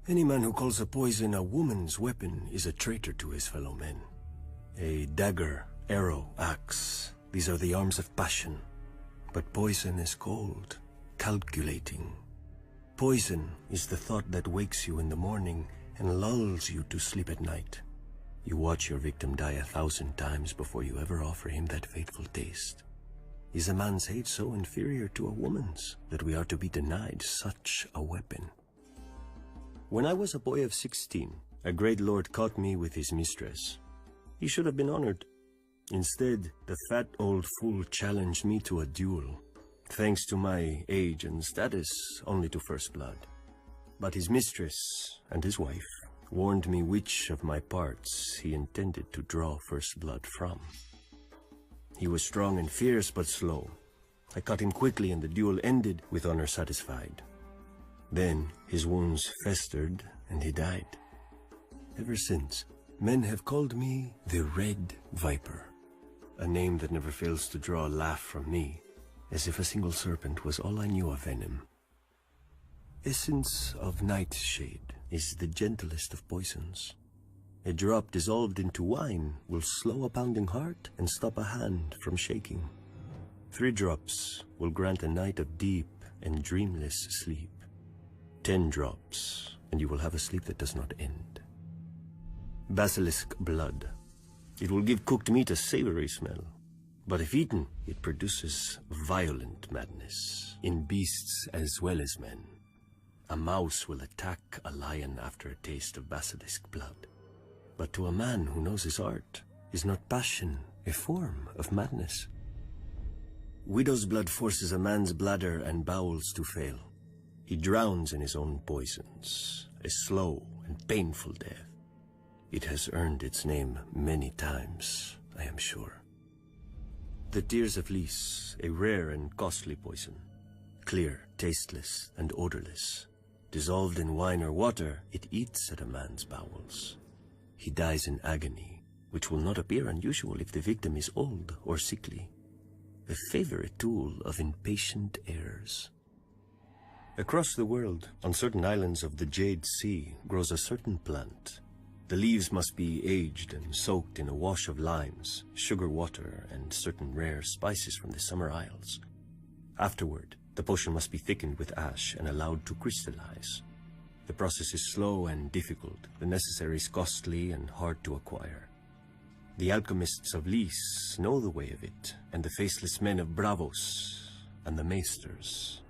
Any man who calls a poison a woman's weapon is a traitor to his fellow men. A dagger, arrow, axe, these are the arms of passion. But poison is cold, calculating. Poison is the thought that wakes you in the morning and lulls you to sleep at night. You watch your victim die 1,000 times before you ever offer him that fateful taste. Is a man's hate so inferior to a woman's that we are to be denied such a weapon? When I was a boy of 16, a great lord caught me with his mistress. He should have been honored. Instead, the fat old fool challenged me to a duel, thanks to my age and status, only to first blood. But his mistress and his wife warned me which of my parts he intended to draw first blood from. He was strong and fierce, but slow. I caught him quickly, and the duel ended with honor satisfied. Then his wounds festered, and he died. Ever since, men have called me the Red Viper, a name that never fails to draw a laugh from me, as if a single serpent was all I knew of venom. Essence of nightshade is the gentlest of poisons. A drop dissolved into wine will slow a pounding heart and stop a hand from shaking. 3 drops will grant a night of deep and dreamless sleep. 10 drops, and you will have a sleep that does not end. Basilisk blood. It will give cooked meat a savory smell, but if eaten, it produces violent madness in beasts as well as men. A mouse will attack a lion after a taste of basilisk blood. But to a man who knows his art, is not passion a form of madness? Widow's blood forces a man's bladder and bowels to fail. He drowns in his own poisons, a slow and painful death. It has earned its name many times, I am sure. The tears of Lys, a rare and costly poison. Clear, tasteless, and odorless. Dissolved in wine or water, it eats at a man's bowels. He dies in agony, which will not appear unusual if the victim is old or sickly. A favorite tool of impatient heirs. Across the world, on certain islands of the Jade Sea, grows a certain plant. The leaves must be aged and soaked in a wash of limes, sugar water, and certain rare spices from the summer isles. Afterward, the potion must be thickened with ash and allowed to crystallize. The process is slow and difficult, the necessaries costly and hard to acquire. The alchemists of Lys know the way of it, and the faceless men of Bravos and the maesters.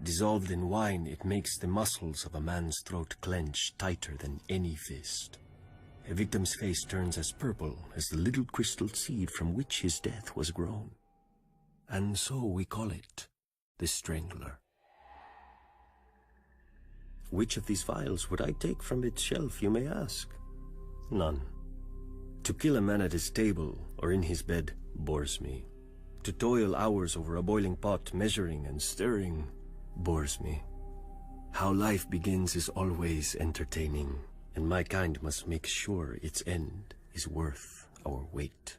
Dissolved in wine, it makes the muscles of a man's throat clench tighter than any fist. A victim's face turns as purple as the little crystal seed from which his death was grown. And so we call it the Strangler. Which of these vials would I take from its shelf, you may ask? None. To kill a man at his table or in his bed bores me. To toil hours over a boiling pot, measuring and stirring, bores me. How life begins is always entertaining, and my kind must make sure its end is worth our wait.